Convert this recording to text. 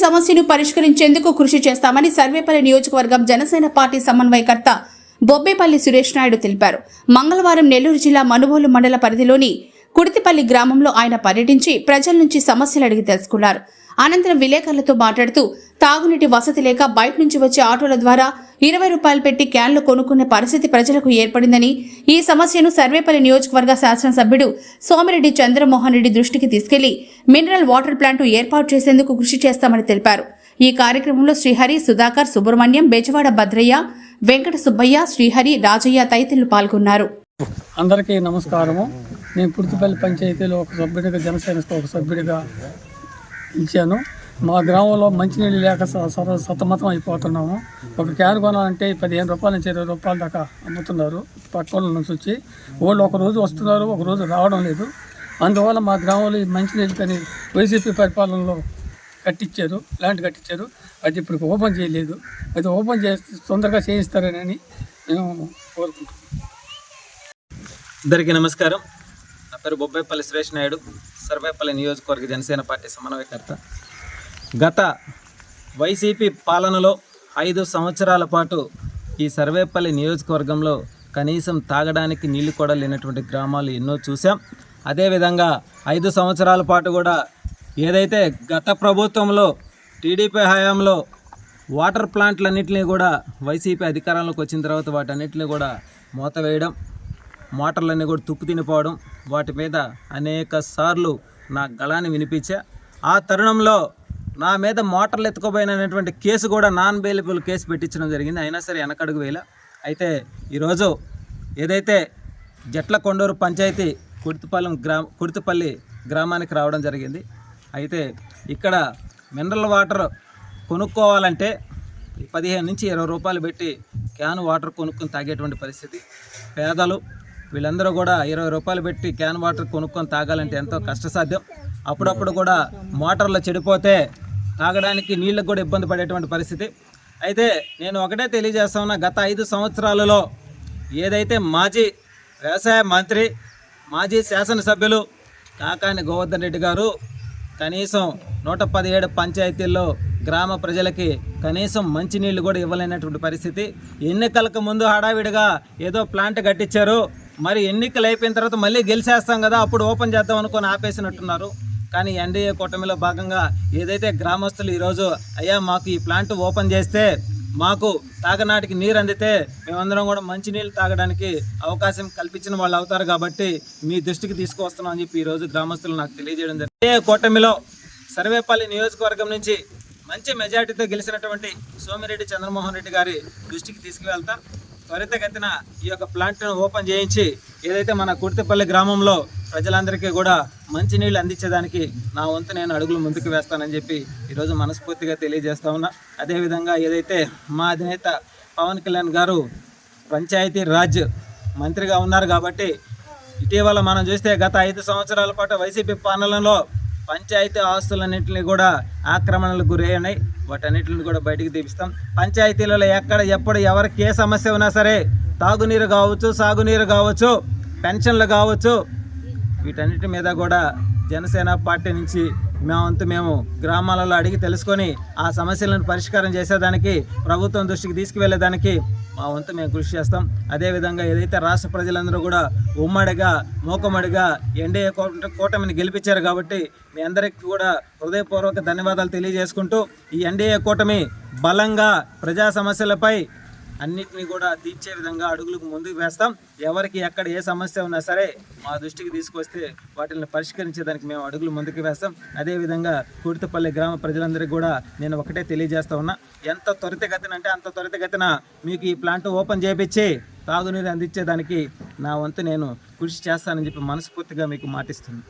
సమస్యను పరిష్కరించేందుకు కృషి చేస్తామని సర్వేపల్లి నియోజకవర్గం జనసేన పార్టీ సమన్వయకర్త బొబ్బేపల్లి సురేష్ నాయుడు తెలిపారు. మంగళవారం నెల్లూరు జిల్లా మనుబోలు మండల పరిధిలోని కుడితిపల్లి గ్రామంలో ఆయన పర్యటించి ప్రజల నుంచి సమస్యలు అడిగి తెలుసుకున్నారు. అనంతరం విలేకరులతో మాట్లాడుతూ తాగునీటి వసతి లేక బయట నుంచి వచ్చే ఆటోల ద్వారా 20 రూపాయలు పెట్టి క్యాన్లు కొనుక్కునే పరిస్థితి ప్రజలకు ఏర్పడిందని, ఈ సమస్యను సర్వేపల్లి నియోజకవర్గ శాసనసభ్యుడు సోమిరెడ్డి చంద్రమోహన్ రెడ్డి దృష్టికి తీసుకెళ్లి మినరల్ వాటర్ ప్లాంట్ ఏర్పాటు చేసేందుకు కృషి చేస్తామని తెలిపారు. ఈ కార్యక్రమంలో శ్రీహరి, సుధాకర్, సుబ్రహ్మణ్యం, బెజవాడ భద్రయ్య, వెంకట సుబ్బయ్య, శ్రీహరి, రాజయ్య తదితరులు పాల్గొన్నారు. అందరికీ నమస్కారము. నేను కుర్తిపల్లి పంచాయతీలో ఒక సభ్యుడిగా, జనసేనతో ఒక సభ్యుడిగా ఇచ్చాను. మా గ్రామంలో మంచినీళ్ళు లేక సతమతం అయిపోతున్నాము. ఒక క్యాన్ కొనాలంటే 15 రూపాయల నుంచి 20 రూపాయల దాకా అమ్ముతున్నారు. పక్కన నుంచి వచ్చి వాళ్ళు ఒక రోజు వస్తున్నారు, ఒక రోజు రావడం లేదు. అందువల్ల మా గ్రామంలో ఈ మంచినీళ్ళు కానీ వైసీపీ పరిపాలనలో కట్టించారు, ప్లాంట్ కట్టించారు. అది ఇప్పుడు ఓపెన్ చేయలేదు. అది ఓపెన్ చేస్తే తొందరగా చేయిస్తారని మేము కోరుకుంటున్నాం. అందరికీ నమస్కారం. నా పేరు బొబ్బేపల్లి సురేష్ నాయుడు, సర్వేపల్లి నియోజకవర్గ జనసేన పార్టీ సమన్వయకర్త. గత వైసీపీ పాలనలో 5 సంవత్సరాల పాటు ఈ సర్వేపల్లి నియోజకవర్గంలో కనీసం తాగడానికి నీళ్లు కూడా లేనటువంటి గ్రామాలు ఎన్నో చూసాం. అదేవిధంగా 5 సంవత్సరాల పాటు కూడా ఏదైతే గత ప్రభుత్వంలో టీడీపీ హయాంలో వాటర్ ప్లాంట్లన్నింటినీ కూడా వైసీపీ అధికారంలోకి వచ్చిన తర్వాత వాటన్నిటిని కూడా మూతవేయడం, మోటార్లన్నీ కూడా తుప్పు తినిపోవడం, వాటి మీద అనేక సార్లు నా గళాన్ని వినిపించా. ఆ తరుణంలో నా మీద మోటార్లు ఎత్తుకోబోయినటువంటి కేసు కూడా నాన్ బెయిలబుల్ కేసు పెట్టించడం జరిగింది. అయినా సరే వెనకడుగు వేల. అయితే ఏదైతే జట్ల కొండూరు పంచాయతీ కుడితిపల్లి గ్రామానికి రావడం జరిగింది. అయితే ఇక్కడ మినరల్ వాటర్ కొనుక్కోవాలంటే 15 నుంచి 20 రూపాయలు పెట్టి క్యాన్ వాటర్ కొనుక్కొని తాగేటువంటి పరిస్థితి. పేదలు వీళ్ళందరూ కూడా 20 రూపాయలు పెట్టి క్యాన్ వాటర్ కొనుక్కొని తాగాలంటే ఎంతో కష్టసాధ్యం. అప్పుడప్పుడు కూడా మోటార్లు చెడిపోతే తాగడానికి నీళ్ళకు కూడా ఇబ్బంది పడేటువంటి పరిస్థితి. అయితే నేను ఒకటే తెలియజేస్తా ఉన్నా, గత 5 సంవత్సరాలలో ఏదైతే మాజీ వ్యవసాయ మంత్రి, మాజీ శాసనసభ్యులు కాకాని గోవర్ధన్ రెడ్డి గారు కనీసం 117 పంచాయతీల్లో గ్రామ ప్రజలకి కనీసం మంచినీళ్ళు కూడా ఇవ్వలేనటువంటి పరిస్థితి. ఎన్నికలకు ముందు హడావిడిగా ఏదో ప్లాంట్ కట్టించారు, మరి ఎన్నికలు అయిపోయిన తర్వాత మళ్ళీ గెలిచేస్తాం కదా అప్పుడు ఓపెన్ చేద్దాం అనుకొని ఆపేసినట్టున్నారు. కానీ ఎన్డీఏ కూటమిలో భాగంగా ఏదైతే గ్రామస్తులు ఈరోజు అయ్యా మాకు ఈ ప్లాంట్ ఓపెన్ చేస్తే మాకు తాగనాటికి నీరు అందితే మేమందరం కూడా మంచినీళ్ళు తాగడానికి అవకాశం కల్పించిన వాళ్ళు అవుతారు కాబట్టి మీ దృష్టికి తీసుకువస్తున్నాం అని చెప్పి ఈరోజు గ్రామస్తులు నాకు తెలియజేయడం జరిగింది. ఎన్డీఏ కూటమిలో సర్వేపల్లి నియోజకవర్గం నుంచి మంచి మెజార్టీతో గెలిచినటువంటి సోమిరెడ్డి చంద్రమోహన్ రెడ్డి గారి దృష్టికి తీసుకువెళ్తా త్వరితగతిన ఈ యొక్క ప్లాంట్ను ఓపెన్ చేయించి ఏదైతే మన కుర్తిపల్లి గ్రామంలో ప్రజలందరికీ కూడా మంచినీళ్ళు అందించేదానికి నా వంతు నేను అడుగులు ముందుకు వేస్తానని చెప్పి ఈరోజు మనస్ఫూర్తిగా తెలియజేస్తా ఉన్నా. అదేవిధంగా ఏదైతే మా అధినేత పవన్ కళ్యాణ్ గారు పంచాయతీ రాజ్ మంత్రిగా ఉన్నారు కాబట్టి ఇటీవల మనం చూస్తే గత 5 సంవత్సరాల పాటు వైసీపీ పాలనలో పంచాయతీ ఆస్తులన్నింటినీ కూడా ఆక్రమణలకు గురయ్యాయి. వాటన్నిటిని కూడా బయటికి తీపిస్తాం. పంచాయతీలలో ఎక్కడ ఎప్పుడు ఎవరికి ఏ సమస్య ఉన్నా సరే, తాగునీరు కావచ్చు, సాగునీరు కావచ్చు, పెన్షన్లు కావచ్చు, వీటన్నిటి మీద కూడా జనసేన పార్టీ నుంచి మేము గ్రామాలలో అడిగి తెలుసుకొని ఆ సమస్యలను పరిష్కారం చేసేదానికి, ప్రభుత్వం దృష్టికి తీసుకువెళ్ళేదానికి మా వంతు మేము కృషి చేస్తాం. అదేవిధంగా ఏదైతే రాష్ట్ర ప్రజలందరూ కూడా ఉమ్మడిగా మూకమ్మడిగా ఎన్డీఏ కూటమిని గెలిపించారు కాబట్టి మీ అందరికీ కూడా హృదయపూర్వక ధన్యవాదాలు తెలియజేసుకుంటూ ఈ ఎన్డీఏ కూటమి బలంగా ప్రజా సమస్యలపై అన్నిటినీ కూడా తీర్చే విధంగా అడుగులకు ముందుకు వేస్తాం. ఎవరికి ఎక్కడ ఏ సమస్య ఉన్నా సరే మా దృష్టికి తీసుకొస్తే వాటిని పరిష్కరించేదానికి మేము అడుగులు ముందుకు వేస్తాం. అదేవిధంగా కుర్తిపల్లి గ్రామ ప్రజలందరికీ కూడా నేను ఒకటే తెలియజేస్తా ఉన్నా, ఎంత త్వరితగతిన అంటే అంత త్వరితగతిన మీకు ఈ ప్లాంట్ ఓపెన్ చేయించి తాగునీరు అందించేదానికి నా వంతు నేను కృషి చేస్తానని చెప్పి మనస్ఫూర్తిగా మీకు మాటిస్తున్నాను.